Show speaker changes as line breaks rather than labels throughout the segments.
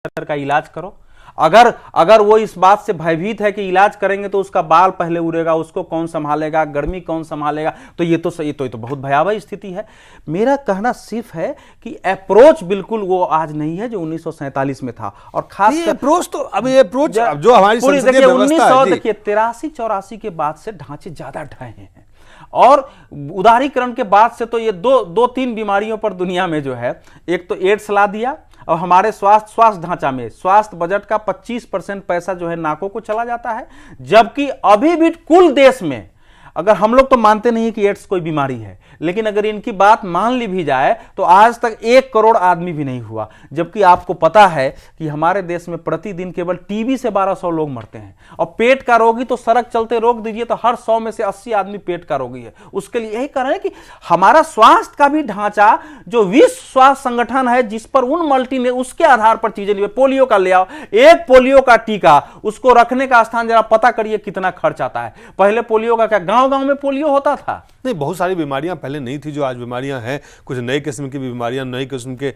का इलाज करो। अगर अगर वो इस बात से भयभीत है कि इलाज करेंगे तो उसका बाल पहले उड़ेगा, उसको कौन संभालेगा, गर्मी कौन संभालेगा, तो ये तो बहुत भयावह स्थिति है। मेरा कहना सिर्फ है कि अप्रोच बिल्कुल वो आज नहीं है जो 1947 में था। और खास
अप्रोच तो अभी अप्रोच जो हमारी संसदीय व्यवस्था है,
देखिए 83-84 के बाद से ढांचे ज्यादा ढहे हैं और उदारीकरण के बाद से तो ये दो तीन बीमारियों पर दुनिया में जो है, एक तो एड्स ला दिया और हमारे स्वास्थ्य ढांचा में स्वास्थ्य बजट का 25% पैसा जो है नाकों को चला जाता है, जबकि अभी भी कुल देश में, अगर हम लोग तो मानते नहीं कि एड्स कोई बीमारी है, लेकिन अगर इनकी बात मान ली भी जाए तो आज तक 1 करोड़ आदमी भी नहीं हुआ। जबकि आपको पता है कि हमारे देश में प्रतिदिन केवल टीबी से 1200 लोग मरते हैं और पेट का रोगी तो सड़क चलते रोक दीजिए तो हर 100 में से 80 आदमी पेट का रोगी है। उसके लिए यही कारण है कि हमारा स्वास्थ्य का भी ढांचा, जो विश्व स्वास्थ्य संगठन है जिस पर उन मल्टी ने उसके आधार पर चीजें ली। पोलियो का ले आओ, एक पोलियो का टीका उसको रखने का स्थान जरा पता करिए कितना खर्च आता है। पहले पोलियो का क्या गांव में पोलियो होता था?
नहीं, बहुत सारी बीमारियां पहले नहीं थी जो आज बीमारियां हैं। कुछ नए किस्म की बीमारियां, नए किस्म के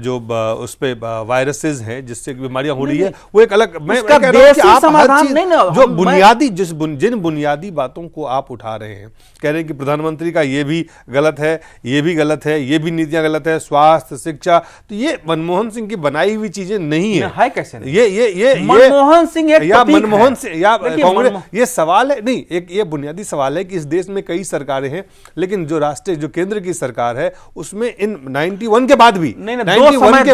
जो उस पे वायरसेस हैं जिससे बीमारियां हो रही है, वो एक अलग मैं कह रहा हूं कि आप हर चीज जो बुनियादी जिन बुनियादी बातों को आप उठा रहे हैं, कह रहे हैं कि प्रधानमंत्री का ये भी गलत है, ये भी गलत है, ये भी नीतियां गलत है, स्वास्थ्य, शिक्षा, तो ये मनमोहन सिंह की बनाई हुई चीजें नहीं है
कैसे नहीं?
ये
मनमोहन सिंह
या मनमोहन सिंह या कांग्रेस, ये सवाल है नहीं, एक ये बुनियादी सवाल है कि इस देश में कई सरकारें हैं, लेकिन जो राष्ट्रीय जो केंद्र की सरकार है उसमें इन 91 के बाद भी 91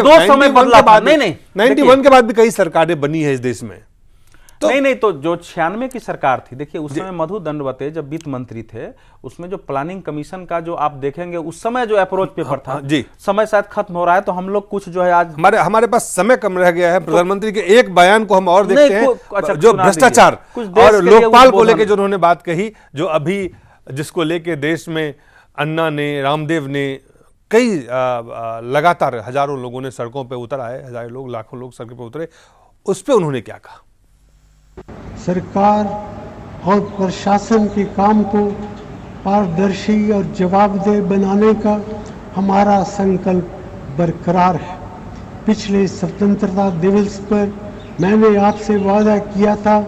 के बाद भी कई सरकारें बनी है इस देश में।
तो नहीं तो जो 96 की सरकार थी, देखिए उस समय मधु दंडवते जब वित्त मंत्री थे, उसमें जो प्लानिंग कमीशन का जो आप देखेंगे उस समय जो अप्रोच पेपर था,
जी
समय शायद खत्म हो रहा है तो हम लोग कुछ जो है आज
हमारे पास समय कम रह गया है। प्रधानमंत्री के एक बयान को हम और देखते हैं, जो भ्रष्टाचार और लोकपाल को लेकर जो उन्होंने बात कही, जो अभी जिसको लेके देश में अन्ना ने, रामदेव ने, कई लगातार हजारों लोगों ने सड़कों पे उतर आए, हजारों लोग, लाखों लोग सड़कों पे उतरे, उस पे उन्होंने क्या कहा?
सरकार और प्रशासन के काम को पारदर्शी और जवाबदेह बनाने का हमारा संकल्प बरकरार है। पिछले स्वतंत्रता दिवस पर मैंने आपसे वादा किया था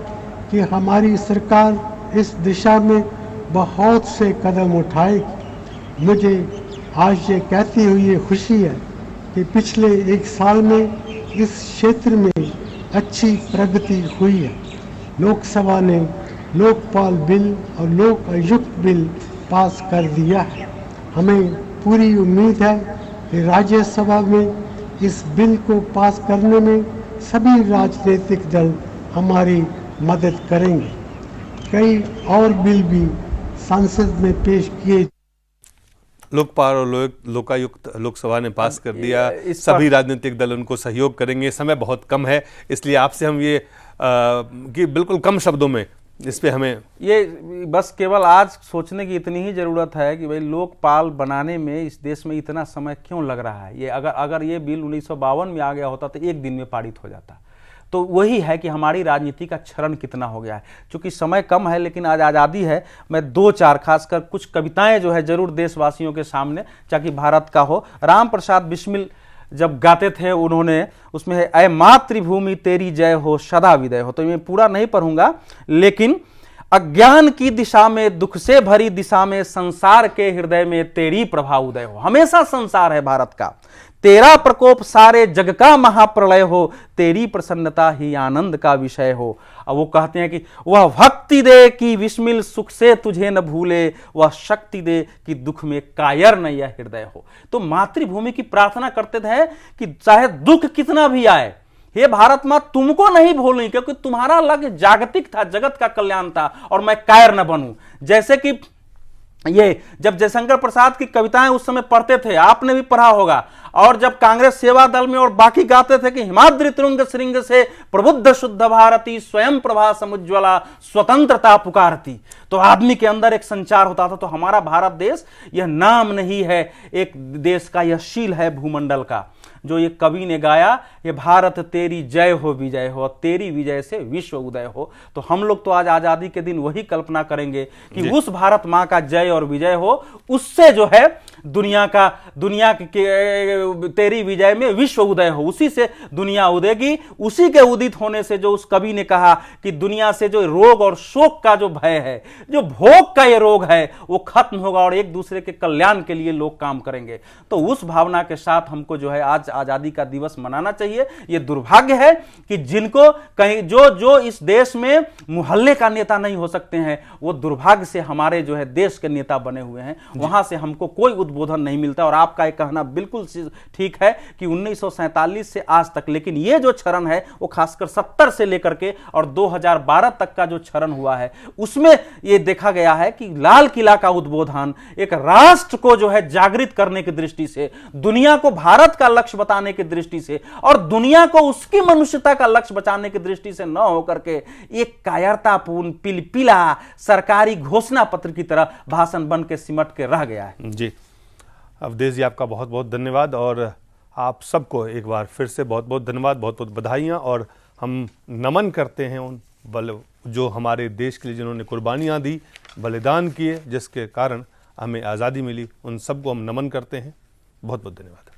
कि हमारी सरकार इस दिशा में बहुत से कदम उठाएगी। मुझे आज ये कहते हुए खुशी है कि पिछले 1 साल में इस क्षेत्र में अच्छी प्रगति हुई है। लोकसभा ने लोकपाल बिल और लोक आयुक्त बिल पास कर दिया है। हमें पूरी उम्मीद है कि राज्यसभा में इस बिल को पास करने में सभी राजनीतिक दल हमारी मदद करेंगे। कई और बिल भी संसद में पेश किए।
लोकपाल और लोकायुक्त लोकसभा ने पास कर दिया, सभी राजनीतिक दल उनको सहयोग करेंगे। समय बहुत कम है, इसलिए आपसे हम ये कि बिल्कुल कम शब्दों में इस पे हमें
ये बस केवल आज सोचने की इतनी ही जरूरत है कि भाई लोकपाल बनाने में इस देश में इतना समय क्यों लग रहा है। ये अगर ये बिल 1952 में आ गया होता तो 1 दिन में पारित हो जाता। तो वही है कि हमारी राजनीति का क्षरण कितना हो गया है। चूंकि समय कम है लेकिन आज आज़ादी है, मैं 2-4 खासकर कुछ कविताएं जो है जरूर देशवासियों के सामने, चाहे भारत का हो। राम प्रसाद बिस्मिल जब गाते थे उन्होंने, उसमें है ऐ मातृभूमि तेरी जय हो सदा विदय हो। तो मैं पूरा नहीं पढ़ूंगा, लेकिन अज्ञान की दिशा में, दुख से भरी दिशा में, संसार के हृदय में तेरी प्रभा उदय हो। हमेशा संसार है भारत का, तेरा प्रकोप सारे जग का महाप्रलय हो, तेरी प्रसन्नता ही आनंद का विषय हो। अब वो कहते हैं कि वह भक्ति दे कि विस्मिल सुख से तुझे न भूले, वह शक्ति दे कि दुख में कायर न यह हृदय हो। तो मातृभूमि की प्रार्थना करते थे कि चाहे दुख कितना भी आए, हे भारत मां तुमको नहीं भूलूं, क्योंकि तुम्हारा लक्ष्य जागतिक था, जगत का कल्याण था, और मैं कायर न बनूं। जैसे कि ये जब जयशंकर प्रसाद की कविताएं उस समय पढ़ते थे, आपने भी पढ़ा होगा, और जब कांग्रेस सेवा दल में और बाकी गाते थे कि हिमाद्रि तुरंग श्रृंग से प्रबुद्ध शुद्ध भारती, स्वयं प्रभा समुज्ज्वला स्वतंत्रता पुकारती, तो आदमी के अंदर एक संचार होता था। तो हमारा भारत देश यह नाम नहीं है एक देश का, यह शील है भूमंडल का। जो ये कवि ने गाया, ये भारत तेरी जय हो विजय हो, और तेरी विजय से विश्व उदय हो। तो हम लोग तो आज आजादी के दिन वही कल्पना करेंगे कि उस भारत माँ का जय और विजय हो, उससे जो है दुनिया के तेरी विजय में विश्व उदय हो, उसी से दुनिया उदेगी। उसी के उदित होने से जो उस कवि ने कहा कि दुनिया से जो रोग और शोक का जो भय है, जो भोग का ये रोग है, वो खत्म होगा और एक दूसरे के कल्याण के लिए लोग काम करेंगे। तो उस भावना के साथ हमको जो है आज आजादी का दिवस मनाना चाहिए। ये दुर्भाग्य है कि जिनको कहीं जो इस देश में मुहल्ले का नेता नहीं हो सकते हैं, वो दुर्भाग्य से हमारे जो है देश के नेता बने हुए हैं, वहां से हमको कोई उद्बोधन नहीं मिलता। और आपका एक कहना बिल्कुल ठीक है कि 1947 से आज तक, लेकिन ये जो क्षरण है वो खासकर 70 से लेकर के और 2012 तक का जो क्षरण हुआ है, उसमें ये देखा गया है कि लाल किला का उद्बोधन एक राष्ट्र को जो है जागृत करने की दृष्टि से, दुनिया को भारत का लक्ष्य बताने की दृष्टि से और दुनिया को उसकी मनुष्यता का लक्ष्य बचाने की दृष्टि से न होकर के एक कायरतापूर्ण पिलपिला सरकारी घोषणा पत्र की तरह भाषण बन के सिमट के रह गया है।
जी, अवधेश जी आपका बहुत बहुत धन्यवाद, और आप सबको एक बार फिर से बहुत बहुत धन्यवाद, बहुत बहुत बधाइयाँ। और हम नमन करते हैं उन जो हमारे देश के लिए जिन्होंने कुर्बानियाँ दी, बलिदान किए, जिसके कारण हमें आज़ादी मिली, उन सबको हम नमन करते हैं। बहुत बहुत धन्यवाद।